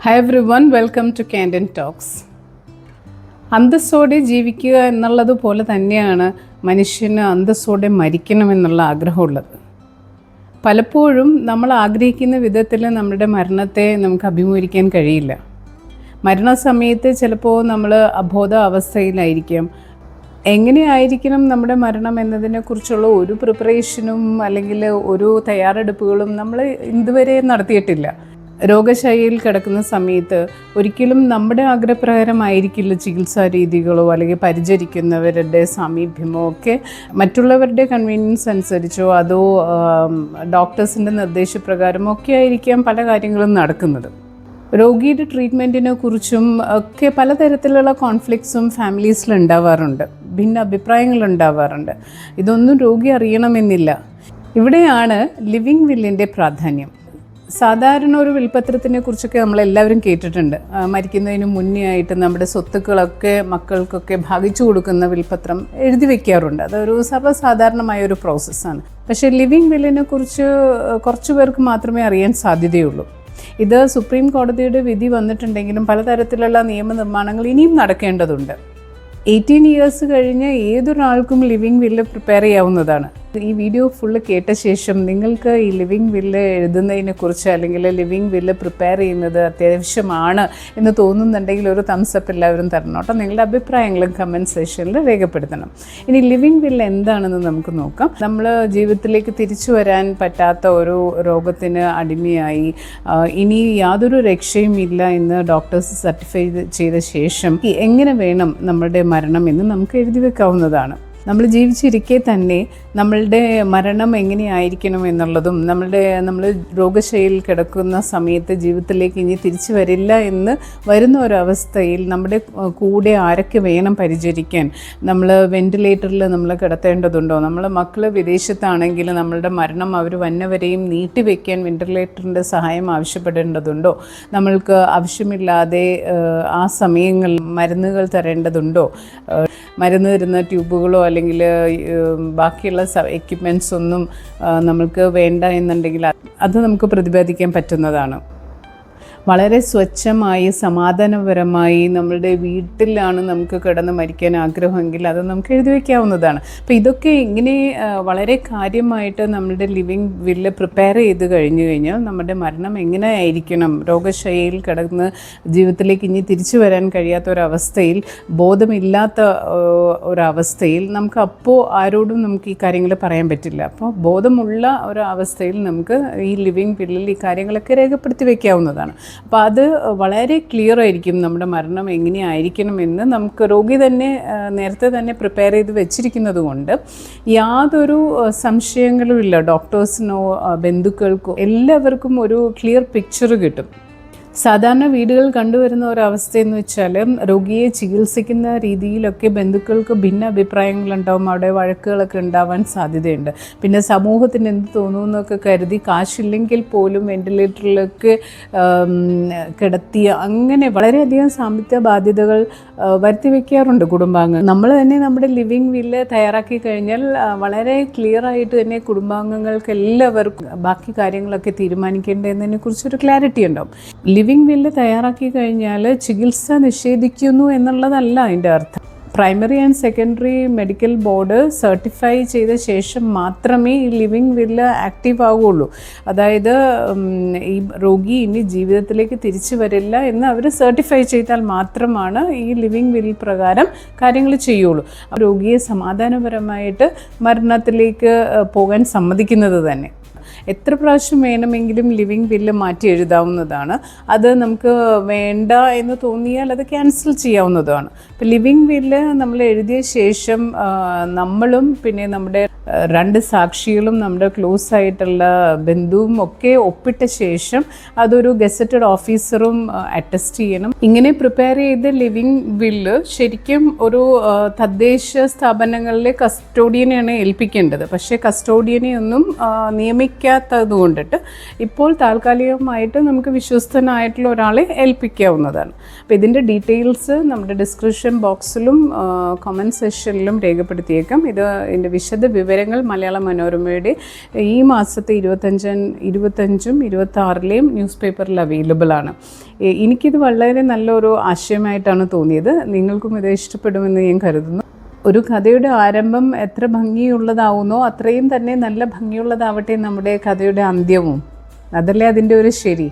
Hi everyone, welcome to Candid Talks. അന്തസ്സോടെ ജീവിക്കുക എന്നുള്ളതുപോലെ തന്നെയാണ് മനുഷ്യന് അന്തസ്സോടെ മരിക്കണമെന്നുള്ള ആഗ്രഹമുള്ളത്. പലപ്പോഴും നമ്മൾ ആഗ്രഹിക്കുന്ന വിധത്തിൽ നമ്മുടെ മരണത്തെ നമുക്ക് അഭിമുഖീകരിക്കാൻ കഴിയില്ല. മരണസമയത്ത് ചിലപ്പോൾ നമ്മൾ അബോധ അവസ്ഥയിലായിരിക്കും. എങ്ങനെയായിരിക്കണം നമ്മുടെ മരണം എന്നതിനെക്കുറിച്ചുള്ള ഒരു പ്രിപ്പറേഷനും അല്ലെങ്കിൽ ഒരു തയ്യാറെടുപ്പുകളും നമ്മൾ ഇതുവരെ നടത്തിയിട്ടില്ല. രോഗശൈലിയിൽ കിടക്കുന്ന സമയത്ത് ഒരിക്കലും നമ്മുടെ ആഗ്രഹപ്രകാരമായിരിക്കില്ല ചികിത്സാ രീതികളോ അല്ലെങ്കിൽ പരിചരിക്കുന്നവരുടെ സമീപ്യമോ ഒക്കെ മറ്റുള്ളവരുടെ കൺവീനിയൻസ് അനുസരിച്ചോ അതോ ഡോക്ടേഴ്സിൻ്റെ നിർദ്ദേശപ്രകാരമോ ഒക്കെ ആയിരിക്കാം പല കാര്യങ്ങളും നടക്കുന്നത്. രോഗിയുടെ ട്രീറ്റ്മെൻറ്റിനെ കുറിച്ചും ഒക്കെ പലതരത്തിലുള്ള കോൺഫ്ലിക്ട്സും ഫാമിലീസിൽ ഉണ്ടാവാറുണ്ട്, ഭിന്ന അഭിപ്രായങ്ങൾ ഉണ്ടാവാറുണ്ട്. ഇതൊന്നും രോഗി അറിയണമെന്നില്ല. ഇവിടെയാണ് ലിവിങ് വില്ലിൻ്റെ പ്രാധാന്യം. സാധാരണ ഒരു വിൽപത്രത്തിനെ കുറിച്ചൊക്കെ നമ്മളെല്ലാവരും കേട്ടിട്ടുണ്ട്. മരിക്കുന്നതിന് മുന്നേ ആയിട്ട് നമ്മുടെ സ്വത്തുക്കളൊക്കെ മക്കൾക്കൊക്കെ ഭാഗിച്ചു കൊടുക്കുന്ന വിൽപത്രം എഴുതി വയ്ക്കാറുണ്ട്. അതൊരു സർവ്വസാധാരണമായ ഒരു പ്രോസസ്സാണ്. പക്ഷേ ലിവിങ് വില്ലിനെ കുറിച്ച് കുറച്ച് പേർക്ക് മാത്രമേ അറിയാൻ സാധ്യതയുള്ളൂ. ഇത് സുപ്രീം കോടതിയുടെ വിധി വന്നിട്ടുണ്ടെങ്കിലും പലതരത്തിലുള്ള നിയമനിർമ്മാണങ്ങൾ ഇനിയും നടക്കേണ്ടതുണ്ട്. 18 ഇയേഴ്സ് കഴിഞ്ഞ് ഏതൊരാൾക്കും ലിവിങ് വില്ല് പ്രിപ്പയർ ചെയ്യാവുന്നതാണ്. ഈ വീഡിയോ ഫുള്ള് കേട്ട ശേഷം നിങ്ങൾക്ക് ഈ ലിവിങ് വില്ല് എഴുതുന്നതിനെക്കുറിച്ച് അല്ലെങ്കിൽ ലിവിങ് വില്ല് പ്രിപ്പയർ ചെയ്യുന്നത് അത്യാവശ്യമാണ് എന്ന് തോന്നുന്നുണ്ടെങ്കിൽ ഒരു തംസപ്പ് എല്ലാവരും തരണം കേട്ടോ. നിങ്ങളുടെ അഭിപ്രായങ്ങളും കമൻറ്റ് സെക്ഷനിൽ രേഖപ്പെടുത്തണം. ഇനി ലിവിങ് വില്ല് എന്താണെന്ന് നമുക്ക് നോക്കാം. നമ്മൾ ജീവിതത്തിലേക്ക് തിരിച്ചു വരാൻ പറ്റാത്ത ഒരു രോഗത്തിന് അടിമയായി ഇനി യാതൊരു രക്ഷയും ഇല്ല എന്ന് ഡോക്ടേഴ്സ് സർട്ടിഫൈ ചെയ്ത ശേഷം എങ്ങനെ വേണം നമ്മളുടെ മരണം എന്ന് നമുക്ക് എഴുതി വെക്കാവുന്നതാണ്. നമ്മൾ ജീവിച്ചിരിക്കെ തന്നെ നമ്മളുടെ മരണം എങ്ങനെയായിരിക്കണം എന്നുള്ളതും നമ്മൾ രോഗശൈലിയിൽ കിടക്കുന്ന സമയത്ത് ജീവിതത്തിലേക്ക് ഇനി തിരിച്ചു വരില്ല എന്ന് വരുന്ന ഒരവസ്ഥയിൽ നമ്മുടെ കൂടെ ആരൊക്കെ വേണം പരിചരിക്കാൻ, നമ്മൾ വെൻറ്റിലേറ്ററിൽ നമ്മൾ കിടത്തേണ്ടതുണ്ടോ, നമ്മൾ മക്കൾ വിദേശത്താണെങ്കിൽ നമ്മളുടെ മരണം അവർ വന്നവരെയും നീട്ടിവെക്കാൻ വെൻറ്റിലേറ്ററിൻ്റെ സഹായം ആവശ്യപ്പെടേണ്ടതുണ്ടോ, നമ്മൾക്ക് ആവശ്യമില്ലാതെ ആ സമയങ്ങളിൽ മരുന്നുകൾ തരേണ്ടതുണ്ടോ, മരുന്ന് തരുന്ന ട്യൂബുകളോ അല്ലെങ്കിൽ ബാക്കിയുള്ള എക്യുപ്മെൻറ്റ്സ് ഒന്നും നമ്മൾക്ക് വേണ്ട എന്നുണ്ടെങ്കിൽ അത് നമുക്ക് പ്രതിപാദിക്കാൻ പറ്റുന്നതാണ്. വളരെ സ്വച്ഛമായി സമാധാനപരമായി നമ്മളുടെ വീട്ടിലാണ് നമുക്ക് കിടന്ന് മരിക്കാൻ ആഗ്രഹമെങ്കിൽ അത് നമുക്ക് എഴുതി വയ്ക്കാവുന്നതാണ്. അപ്പോൾ ഇതൊക്കെ ഇങ്ങനെ വളരെ കാര്യമായിട്ട് നമ്മളുടെ ലിവിങ് വില്ല് പ്രിപ്പയർ ചെയ്ത് കഴിഞ്ഞു കഴിഞ്ഞാൽ നമ്മുടെ മരണം എങ്ങനെ ആയിരിക്കണം, രോഗശൈലിയിൽ കിടന്ന് ജീവിതത്തിലേക്ക് ഇനി തിരിച്ചു വരാൻ കഴിയാത്ത ഒരവസ്ഥയിൽ, ബോധമില്ലാത്ത ഒരവസ്ഥയിൽ നമുക്ക് അപ്പോൾ ആരോടും നമുക്ക് ഈ കാര്യങ്ങൾ പറയാൻ പറ്റില്ല. അപ്പോൾ ബോധമുള്ള ഒരവസ്ഥയിൽ നമുക്ക് ഈ ലിവിങ് വില്ലിൽ ഈ കാര്യങ്ങളൊക്കെ രേഖപ്പെടുത്തി വയ്ക്കാവുന്നതാണ്. അപ്പോൾ അത് വളരെ ക്ലിയർ ആയിരിക്കും നമ്മുടെ മരണം എങ്ങനെയായിരിക്കണമെന്ന് നമുക്ക് രോഗി തന്നെ നേരത്തെ തന്നെ പ്രിപ്പയർ ചെയ്ത് വെച്ചിരിക്കുന്നത് കൊണ്ട് യാതൊരു സംശയങ്ങളും ഇല്ല. ഡോക്ടേഴ്സിനോ ബന്ധുക്കൾക്കോ എല്ലാവർക്കും ഒരു ക്ലിയർ പിക്ചർ കിട്ടും. സാധാരണ വീടുകൾ കണ്ടുവരുന്ന ഒരവസ്ഥയെന്ന് വെച്ചാൽ രോഗിയെ ചികിത്സിക്കുന്ന രീതിയിലൊക്കെ ബന്ധുക്കൾക്ക് ഭിന്ന അഭിപ്രായങ്ങളുണ്ടാവും, അവിടെ വഴക്കുകളൊക്കെ ഉണ്ടാവാൻ സാധ്യതയുണ്ട്. പിന്നെ സമൂഹത്തിന് എന്ത് തോന്നുമെന്നൊക്കെ കരുതി കാശില്ലെങ്കിൽ പോലും വെൻറ്റിലേറ്ററിലൊക്കെ കിടത്തിയ അങ്ങനെ വളരെയധികം സാമ്പത്തിക ബാധ്യതകൾ വരുത്തി വയ്ക്കാറുണ്ട് കുടുംബാംഗങ്ങൾ. നമ്മൾ തന്നെ നമ്മുടെ ലിവിങ് വില്ല് തയ്യാറാക്കി കഴിഞ്ഞാൽ വളരെ ക്ലിയർ ആയിട്ട് തന്നെ കുടുംബാംഗങ്ങൾക്ക് എല്ലാവർക്കും ബാക്കി കാര്യങ്ങളൊക്കെ തീരുമാനിക്കേണ്ടതിനെ കുറിച്ചൊരു ക്ലാരിറ്റി ഉണ്ടാവും. ലിവിങ് വില്ല് തയ്യാറാക്കി കഴിഞ്ഞാൽ ചികിത്സ നിഷേധിക്കുന്നു എന്നുള്ളതല്ല അതിൻ്റെ അർത്ഥം. Primary and secondary medical board certify ചെയ്ത ശേഷം മാത്രമേ ഈ ലിവിങ് വില്ല് ആക്റ്റീവ് ആവുകയുള്ളൂ. അതായത് ഈ രോഗി ഇനി ജീവിതത്തിലേക്ക് തിരിച്ചു വരില്ല എന്ന് അവർ സർട്ടിഫൈ ചെയ്താൽ മാത്രമാണ് ഈ ലിവിങ് വില്ല് പ്രകാരം കാര്യങ്ങൾ ചെയ്യുള്ളൂ. രോഗിയെ സമാധാനപരമായിട്ട് മരണത്തിലേക്ക് പോകാൻ സമ്മതിക്കുന്നത് തന്നെ. എത്ര പ്രാവശ്യം വേണമെങ്കിലും ലിവിങ് വില്ല് മാറ്റി എഴുതാവുന്നതാണ്. അത് നമുക്ക് വേണ്ട എന്ന് തോന്നിയാൽ അത് ക്യാൻസൽ ചെയ്യാവുന്നതാണ്. ഇപ്പോൾ ലിവിങ് വില്ല് നമ്മൾ എഴുതിയ ശേഷം നമ്മളും പിന്നെ നമ്മുടെ 2 സാക്ഷികളും നമ്മുടെ ക്ലോസ് ആയിട്ടുള്ള ബന്ധുവും ഒക്കെ ഒപ്പിട്ട ശേഷം അതൊരു ഗസറ്റഡ് ഓഫീസറും അറ്റസ്റ്റ് ചെയ്യണം. ഇങ്ങനെ പ്രിപ്പയർ ചെയ്ത ലിവിങ് വില്ല് ശരിക്കും ഒരു തദ്ദേശ സ്ഥാപനങ്ങളിലെ കസ്റ്റോഡിയനെയാണ് ഏൽപ്പിക്കേണ്ടത്. പക്ഷേ കസ്റ്റോഡിയനെ ഒന്നും നിയമിക്കാത്തത് കൊണ്ടിട്ട് ഇപ്പോൾ താൽക്കാലികമായിട്ട് നമുക്ക് വിശ്വസ്തനായിട്ടുള്ള ഒരാളെ ഏൽപ്പിക്കാവുന്നതാണ്. അപ്പോൾ ഇതിൻ്റെ ഡീറ്റെയിൽസ് നമ്മുടെ ഡിസ്ക്രിപ്ഷൻ ബോക്സിലും കമൻറ്റ് സെക്ഷനിലും രേഖപ്പെടുത്തിയേക്കാം. ഇതിൻ്റെ വിശദ വിവരം വിവരങ്ങൾ മലയാള മനോരമയുടെ ഈ മാസത്തെ 25-ും 26-ലെയും ന്യൂസ് പേപ്പറിൽ അവൈലബിൾ ആണ്. എനിക്കിത് വളരെ നല്ലൊരു ആശയമായിട്ടാണ് തോന്നിയത്. നിങ്ങൾക്കും ഇത് ഇഷ്ടപ്പെടുമെന്ന് ഞാൻ കരുതുന്നു. ഒരു കഥയുടെ ആരംഭം എത്ര ഭംഗിയുള്ളതാവുന്നോ അത്രയും തന്നെ നല്ല ഭംഗിയുള്ളതാവട്ടെ നമ്മുടെ കഥയുടെ അന്ത്യവും. അതല്ലേ അതിൻ്റെ ഒരു ശരി.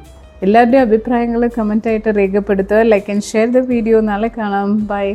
എല്ലാവരുടെയും അഭിപ്രായങ്ങൾ കമൻറ്റായിട്ട് രേഖപ്പെടുത്തുക. Like and share the video. നാളെ കാണാം. ബൈ.